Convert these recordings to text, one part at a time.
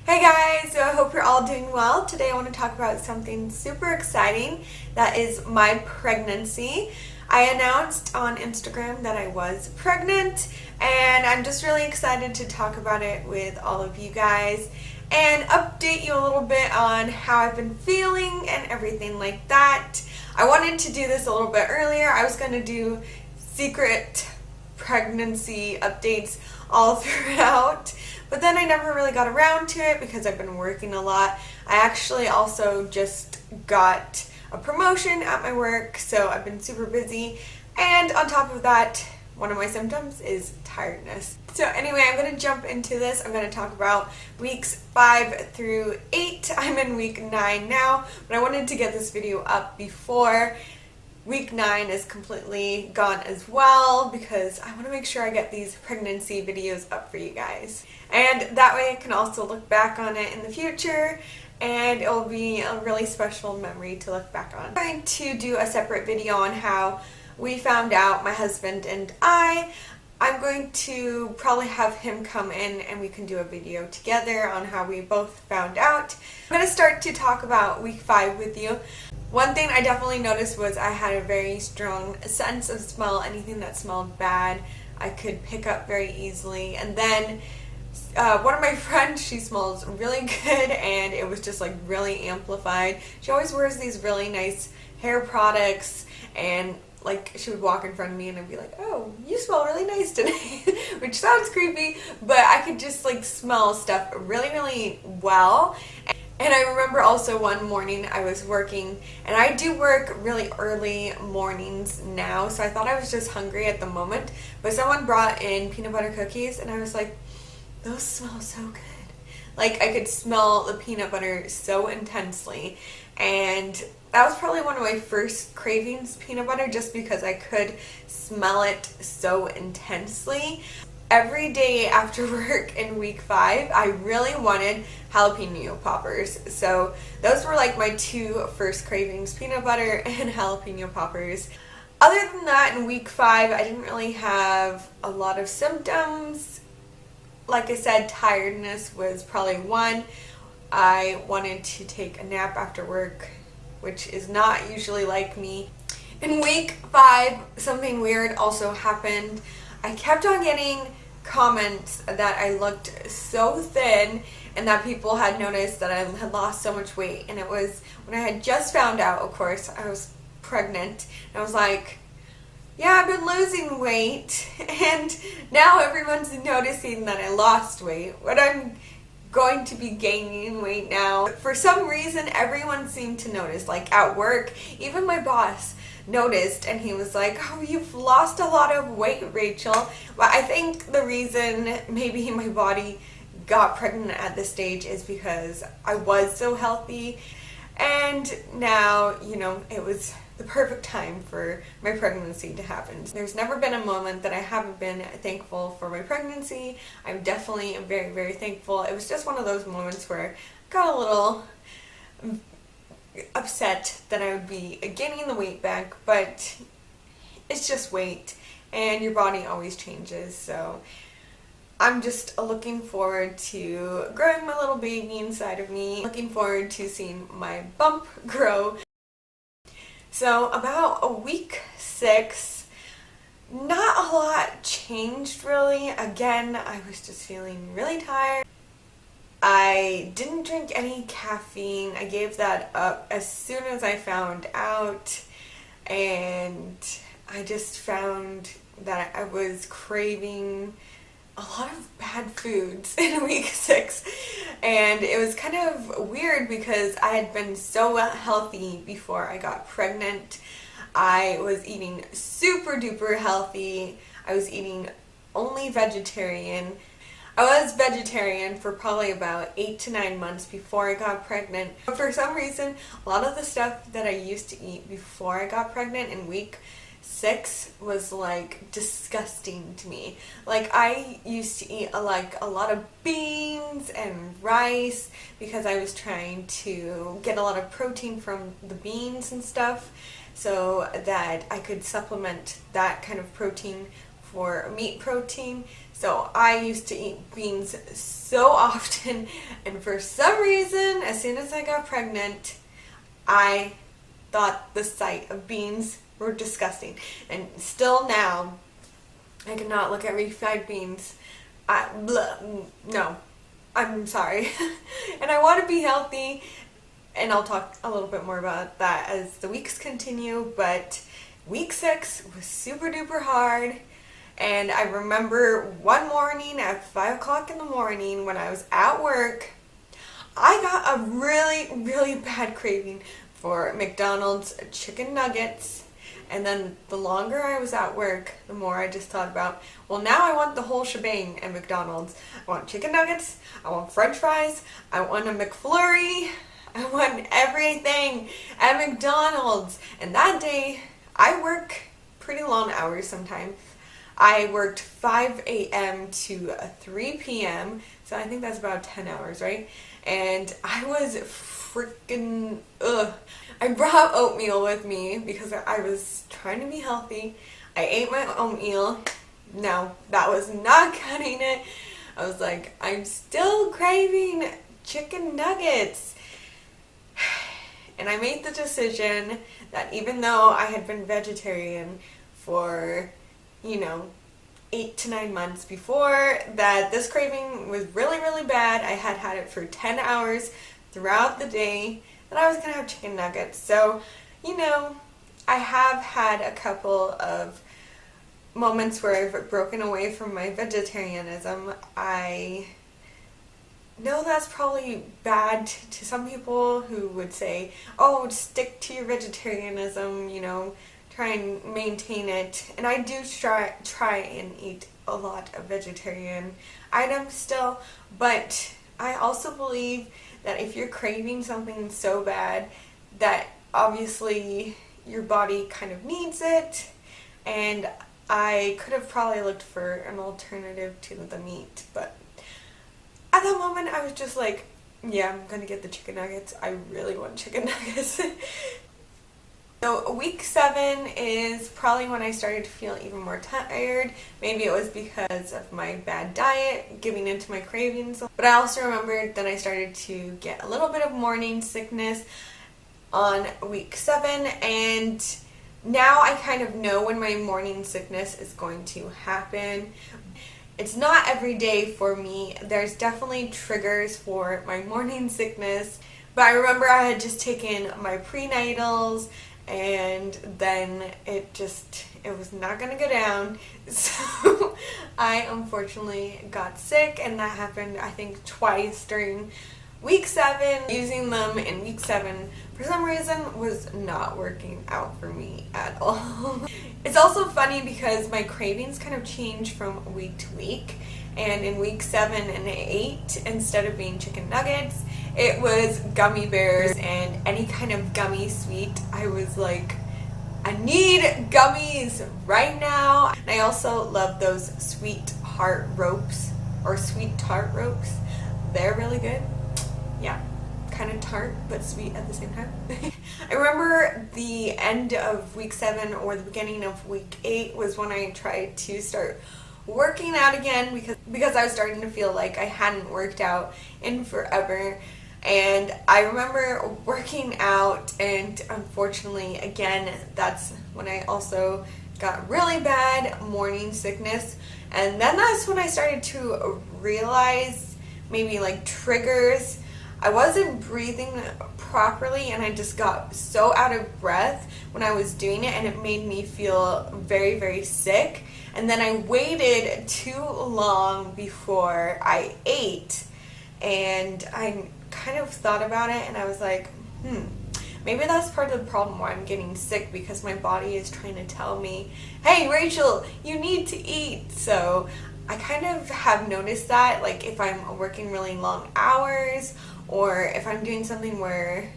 Hey guys, so I hope you're all doing well. Today I want to talk about something super exciting, that is my pregnancy. I announced on Instagram that I was pregnant and I'm just really excited to talk about it with all of you guys and update you a little bit on how I've been feeling and everything like that. I wanted to do this a little bit earlier. I was going to do secret pregnancy updates all throughout, but then I never really got around to it because I've been working a lot. I actually also just got a promotion at my work, so I've been super busy, and on top of that, one of my symptoms is tiredness. So anyway, I'm going to jump into this. I'm going to talk about weeks 5 through 8. I'm in week 9 now, but I wanted to get this video up before week 9 is completely gone as well because I want to make sure I get these pregnancy videos up for you guys. And that way I can also look back on it in the future and it will be a really special memory to look back on. I'm going to do a separate video on how we found out, my husband and I'm going to probably have him come in and we can do a video together on how we both found out. I'm going to start to talk about week 5 with you. One thing I definitely noticed was I had a very strong sense of smell. Anything that smelled bad I could pick up very easily. And then one of my friends, she smells really good and it was just like really amplified. She always wears these really nice hair products and like she would walk in front of me and I'd be like, oh, you smell really nice today, which sounds creepy, but I could just like smell stuff really well. And I remember also one morning I was working, and I do work really early mornings now, so I thought I was just hungry at the moment, but someone brought in peanut butter cookies and I was like, those smell so good. Like I could smell the peanut butter so intensely, and that was probably one of my first cravings, peanut butter, just because I could smell it so intensely. Every day after work in week 5, I really wanted jalapeno poppers. So those were like my 2 first cravings, peanut butter and jalapeno poppers. Other than that, in week 5, I didn't really have a lot of symptoms. Like I said, tiredness was probably one. I wanted to take a nap after work, which is not usually like me. In week 5, something weird also happened. I kept on getting comments that I looked so thin and that people had noticed that I had lost so much weight, and it was when I had just found out, of course, I was pregnant, and I was like, yeah, I've been losing weight and now everyone's noticing that I lost weight, but I'm going to be gaining weight now. For some reason, everyone seemed to notice, like at work, even my boss noticed and he was like, oh, you've lost a lot of weight, Rachel. Well, I think the reason maybe my body got pregnant at this stage is because I was so healthy, and now, you know, it was the perfect time for my pregnancy to happen. There's never been a moment that I haven't been thankful for my pregnancy. I'm definitely very thankful. It was just one of those moments where I got a little upset that I would be gaining the weight back, but it's just weight and your body always changes, so I'm just looking forward to growing my little baby inside of me, looking forward to seeing my bump grow. So about a week 6, not a lot changed really. Again, I was just feeling really tired. I didn't drink any caffeine. I gave that up as soon as I found out, and I just found that I was craving a lot of bad foods in week 6, and it was kind of weird because I had been so healthy before I got pregnant. I was eating super duper healthy. I was eating only vegetarian. I was vegetarian for probably about 8 to 9 months before I got pregnant. But for some reason, a lot of the stuff that I used to eat before I got pregnant in week 6 was like disgusting to me. Like I used to eat like a lot of beans and rice because I was trying to get a lot of protein from the beans and stuff so that I could supplement that kind of protein for meat protein. So I used to eat beans so often, and for some reason, as soon as I got pregnant, I thought the sight of beans were disgusting. And still now, I cannot look at refried beans. No, I'm sorry. And I want to be healthy, and I'll talk a little bit more about that as the weeks continue, but week 6 was super duper hard. And I remember one morning at 5 o'clock in the morning when I was at work, I got a really, really bad craving for McDonald's chicken nuggets. And then the longer I was at work, the more I just thought about, well, now I want the whole shebang at McDonald's. I want chicken nuggets, I want french fries, I want a McFlurry, I want everything at McDonald's. And that day, I work pretty long hours sometimes. I worked 5 a.m. to 3 p.m., so I think that's about 10 hours, right? And I was freaking, I brought oatmeal with me because I was trying to be healthy. I ate my oatmeal. No, that was not cutting it. I was like, I'm still craving chicken nuggets. And I made the decision that even though I had been vegetarian for 8 to 9 months before, that this craving was really, really bad. I had had it for 10 hours throughout the day, that I was going to have chicken nuggets. So, I have had a couple of moments where I've broken away from my vegetarianism. I know that's probably bad to some people who would say, oh, stick to your vegetarianism, try and maintain it. And I do try and eat a lot of vegetarian items still, but I also believe that if you're craving something so bad, that obviously your body kind of needs it, and I could have probably looked for an alternative to the meat, but at that moment I was just like, yeah, I'm gonna get the chicken nuggets. I really want chicken nuggets. So week 7 is probably when I started to feel even more tired. Maybe it was because of my bad diet, giving into my cravings. But I also remembered that I started to get a little bit of morning sickness on week 7, and now I kind of know when my morning sickness is going to happen. It's not every day for me. There's definitely triggers for my morning sickness, but I remember I had just taken my prenatals, and then it was not going to go down. So I unfortunately got sick, and that happened I think twice during week 7. Using them in week 7 for some reason was not working out for me at all. It's also funny because my cravings kind of change from week to week, and in week 7 and 8, instead of being chicken nuggets, it was gummy bears and any kind of gummy sweet. I was like, I need gummies right now. And I also love those sweet heart ropes or sweet tart ropes. They're really good. Yeah, kind of tart but sweet at the same time. I remember the end of week 7 or the beginning of week 8 was when I tried to start working out again because I was starting to feel like I hadn't worked out in forever. And I remember working out, and unfortunately, again, that's when I also got really bad morning sickness. And then that's when I started to realize maybe like triggers. I wasn't breathing properly, and I just got so out of breath when I was doing it, and it made me feel very, very sick. And then I waited too long before I ate, and I kind of thought about it, and I was like, maybe that's part of the problem why I'm getting sick, because my body is trying to tell me, hey Rachel, you need to eat. So I kind of have noticed that, like if I'm working really long hours, or if I'm doing something where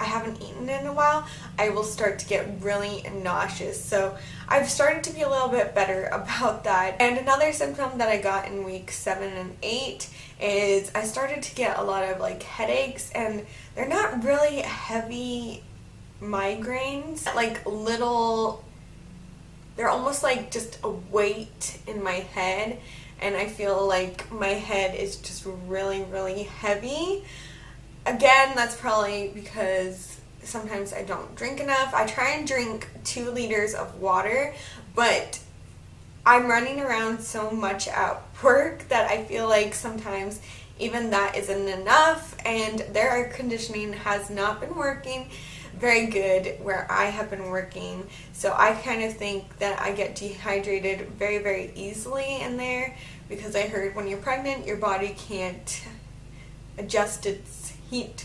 I haven't eaten in a while, I will start to get really nauseous. So I've started to be a little bit better about that. And another symptom that I got in week 7 and 8 is I started to get a lot of like headaches, and they're not really heavy migraines, like little, they're almost like just a weight in my head, and I feel like my head is just really heavy. Again, that's probably because sometimes I don't drink enough. I try and drink 2 liters of water, but I'm running around so much at work that I feel like sometimes even that isn't enough, and their air conditioning has not been working very good where I have been working, so I kind of think that I get dehydrated very easily in there, because I heard when you're pregnant your body can't adjust its heat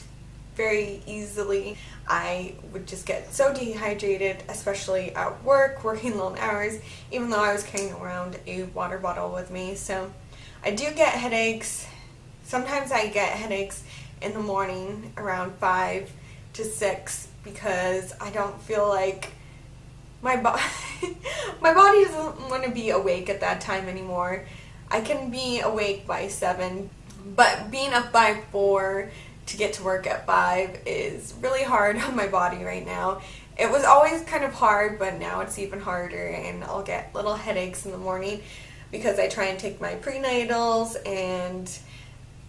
very easily. I would just get so dehydrated, especially at work, working long hours, even though I was carrying around a water bottle with me. So I do get headaches. Sometimes I get headaches in the morning around 5 to 6 because I don't feel like my body doesn't want to be awake at that time anymore. I can be awake by 7, but being up by 4 to get to work at 5 is really hard on my body right now. It was always kind of hard, but now it's even harder, and I'll get little headaches in the morning because I try and take my prenatals, and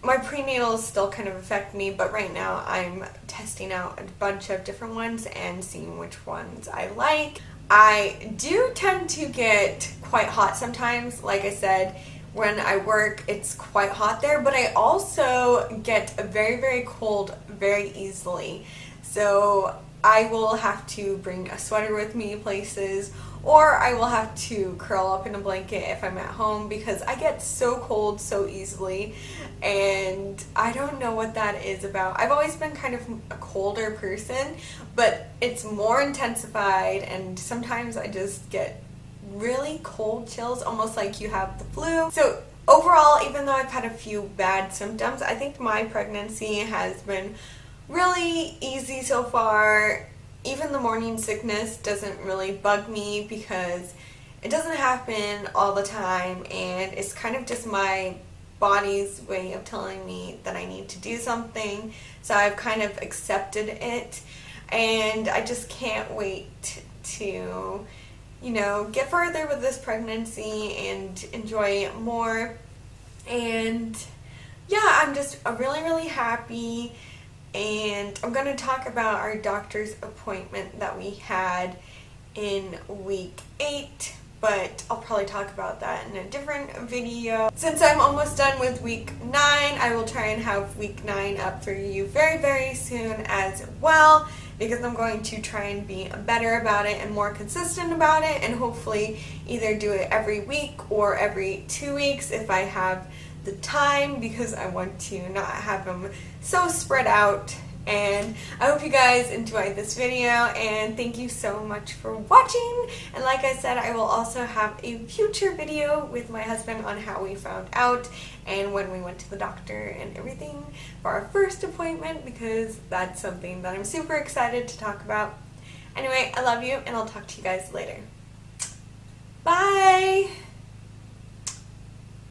my prenatals still kind of affect me, but right now I'm testing out a bunch of different ones and seeing which ones I like. I do tend to get quite hot sometimes. Like I said, when I work, it's quite hot there, but I also get very cold very easily. So I will have to bring a sweater with me places, or I will have to curl up in a blanket if I'm at home because I get so cold so easily, and I don't know what that is about. I've always been kind of a colder person, but it's more intensified, and sometimes I just get really cold chills, almost like you have the flu. So overall, even though I've had a few bad symptoms, I think my pregnancy has been really easy so far. Even the morning sickness doesn't really bug me because it doesn't happen all the time, and it's kind of just my body's way of telling me that I need to do something. So I've kind of accepted it, and I just can't wait to, get further with this pregnancy and enjoy it more. And yeah, I'm just really happy. And I'm going to talk about our doctor's appointment that we had in week 8, but I'll probably talk about that in a different video. Since I'm almost done with week 9, I will try and have week 9 up for you very soon as well, because I'm going to try and be better about it and more consistent about it, and hopefully either do it every week or every 2 weeks if I have the time, because I want to not have them so spread out. And I hope you guys enjoyed this video, and thank you so much for watching. And like I said, I will also have a future video with my husband on how we found out and when we went to the doctor and everything for our first appointment, because that's something that I'm super excited to talk about. Anyway, I love you, and I'll talk to you guys later. Bye!